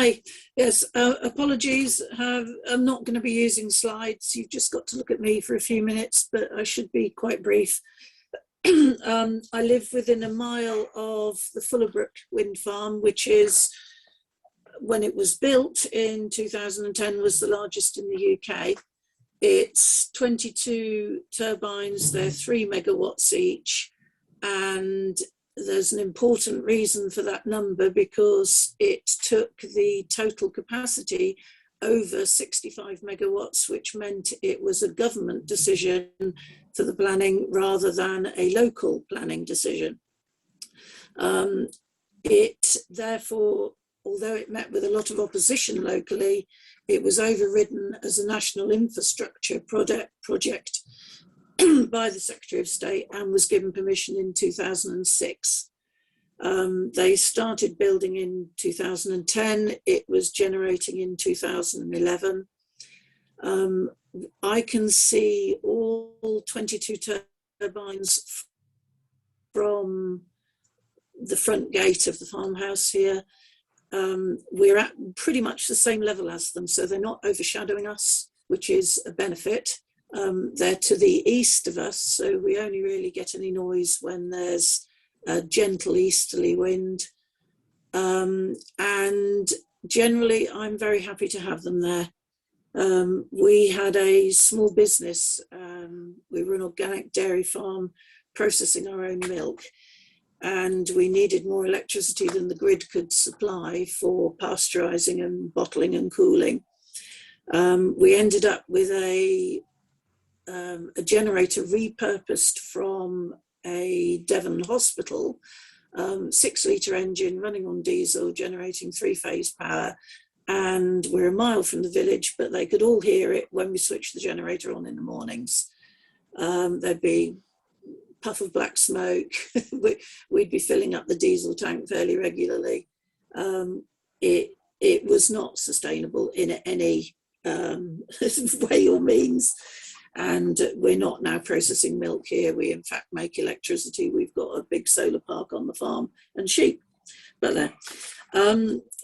Hi, yes, apologies. I'm not going to be using slides. You've just got to look at me for a few minutes, but I should be quite brief. I live within a mile of the Fullabrook wind farm, which is, when it was built in 2010, was the largest in the UK. It's 22 turbines, they're 3 megawatts each, and there's an important reason for that number because it took the total capacity over 65 megawatts, which meant it was a government decision for the planning rather than a local planning decision. It therefore, although it met with a lot of opposition locally, it was overridden as a national infrastructure project by the Secretary of State and was given permission in 2006. They started building in 2010. It was generating in 2011. I can see all 22 turbines from the front gate of the farmhouse here. We're at pretty much the same level as them, so they're not overshadowing us, which is a benefit. They're to the east of us, so we only really get any noise when there's a gentle easterly wind. And generally, I'm very happy to have them there. We had a small business. We were an organic dairy farm processing our own milk, and we needed more electricity than the grid could supply for pasteurizing and bottling and cooling. We ended up with a generator repurposed from a Devon hospital, 6-litre engine running on diesel, generating 3-phase power. And we're a mile from the village, but they could all hear it when we switched the generator on in the mornings. There'd be puff of black smoke. We'd be filling up the diesel tank fairly regularly. It was not sustainable in any way or means. And we're not now processing milk here. We in fact make electricity. We've got a big solar park on the farm and sheep. But there.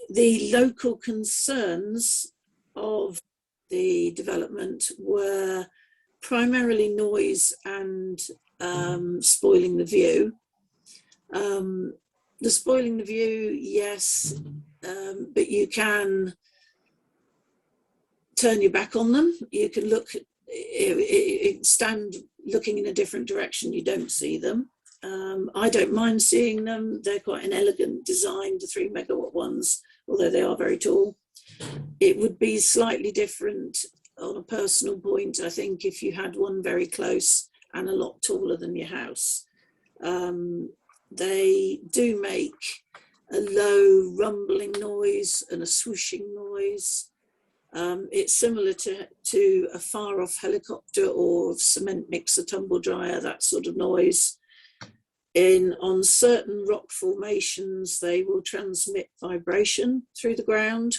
The local concerns of the development were primarily noise and spoiling the view. The spoiling the view, yes, but you can turn your back on them. You can look, stand looking in a different direction, you don't see them. I don't mind seeing them. They're quite an elegant design, the 3 megawatt ones, although they are very tall. It would be slightly different on a personal point, I think, if you had one very close and a lot taller than your house. They do make a low rumbling noise and a swooshing noise. It's similar to a far off helicopter or cement mixer, tumble dryer, that sort of noise. On certain rock formations, they will transmit vibration through the ground,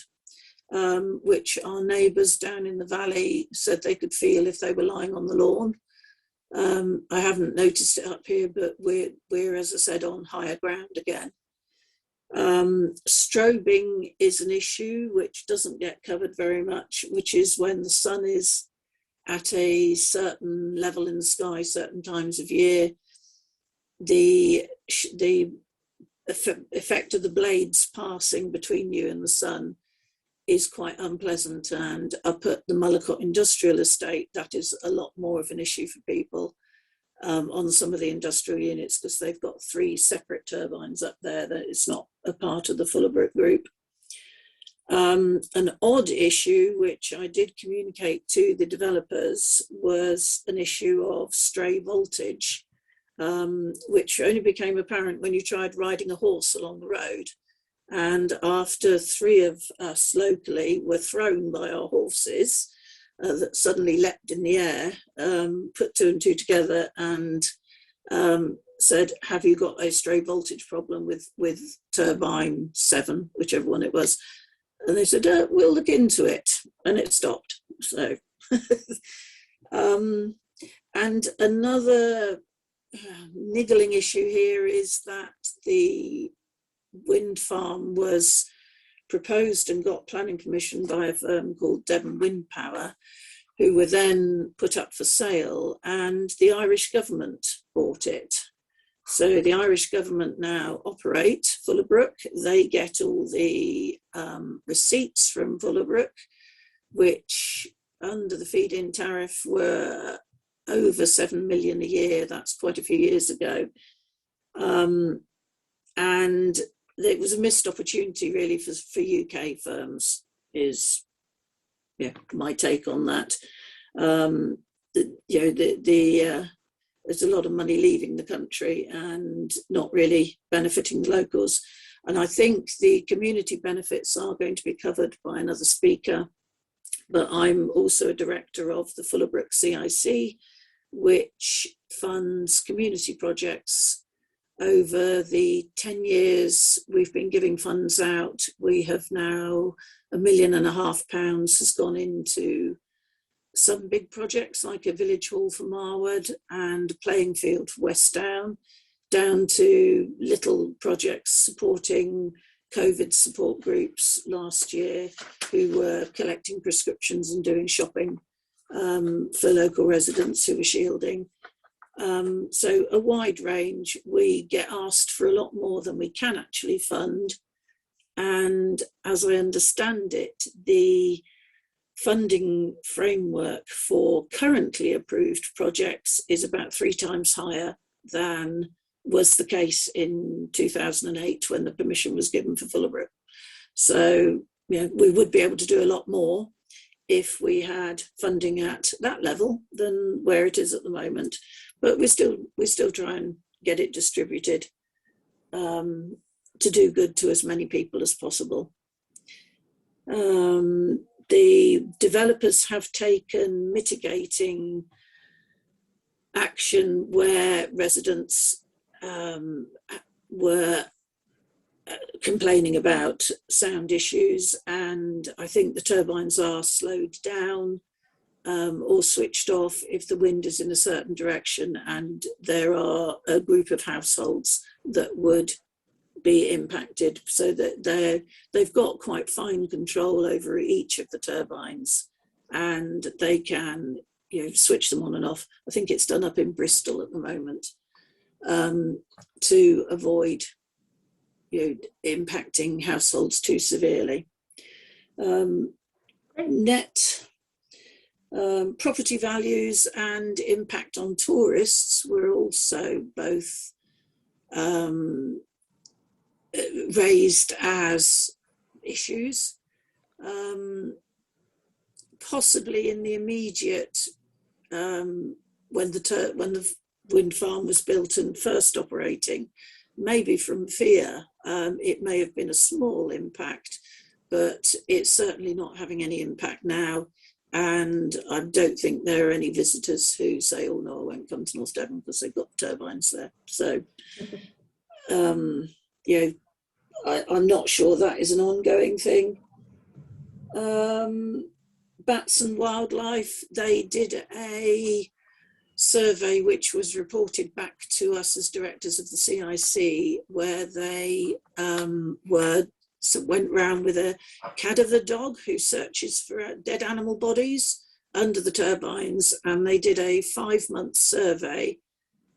which our neighbours down in the valley said they could feel if they were lying on the lawn. I haven't noticed it up here, but we're, as I said, on higher ground again. Strobing is an issue which doesn't get covered very much, which is when the sun is at a certain level in the sky, certain times of year. The effect of the blades passing between you and the sun is quite unpleasant, and up at the Mullicott Industrial Estate, that is a lot more of an issue for people on some of the industrial units, because they've got 3 separate turbines up there that it's not a part of the Fullabrook group. An odd issue, which I did communicate to the developers, was an issue of stray voltage, which only became apparent when you tried riding a horse along the road. And after 3 of us locally were thrown by our horses that suddenly leapt in the air, put 2 and 2 together and said, have you got a stray voltage problem with turbine 7, whichever one it was? And they said, we'll look into it. And it stopped. So, and another niggling issue here is that the wind farm was proposed and got planning permission by a firm called Devon Wind Power, who were then put up for sale, and the Irish government bought it. So the Irish government now operate Fullabrook. They get all the receipts from Fullabrook, which under the feed-in tariff were over 7 million a year. That's quite a few years ago. And it was a missed opportunity really for UK firms, is my take on that. There's a lot of money leaving the country and not really benefiting the locals. And I think the community benefits are going to be covered by another speaker. But I'm also a director of the Fullabrook CIC, which funds community projects. Over the 10 years we've been giving funds out, we have now £1.5 million has gone into some big projects like a village hall for Marwood and a playing field for West down to little projects supporting COVID support groups last year who were collecting prescriptions and doing shopping for local residents who were shielding. So a wide range. We get asked for a lot more than we can actually fund. And as I understand it, the funding framework for currently approved projects is about 3 times higher than was the case in 2008 when the permission was given for Fullabrook. So we would be able to do a lot more if we had funding at that level than where it is at the moment. But we still try and get it distributed to do good to as many people as possible. The developers have taken mitigating action where residents were complaining about sound issues, and I think the turbines are slowed down or switched off if the wind is in a certain direction, and there are a group of households that would be impacted, so that they've got quite fine control over each of the turbines, and they can switch them on and off. I think it's done up in Bristol at the moment, to avoid impacting households too severely. Net property values and impact on tourists were also both raised as issues, possibly in the immediate, when the wind farm was built and first operating, maybe from fear. It may have been a small impact, but it's certainly not having any impact now. And I don't think there are any visitors who say, oh no, I won't come to North Devon because they've got turbines there. So, I'm not sure that is an ongoing thing. Bats and wildlife, they did a survey which was reported back to us as directors of the CIC, where they went round with a cadaver dog who searches for dead animal bodies under the turbines, and they did a 5-month survey,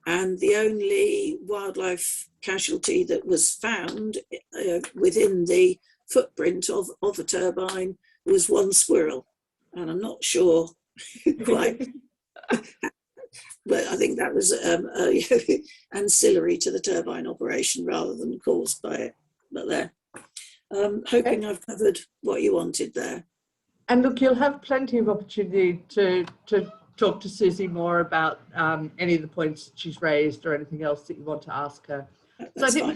and the only wildlife casualty that was found within the footprint of a turbine was 1 squirrel, and I'm not sure quite. But I think that was ancillary to the turbine operation rather than caused by it. But there, hoping I've covered what you wanted there. And look, you'll have plenty of opportunity to talk to Susie more about any of the points she's raised or anything else that you want to ask her. So I think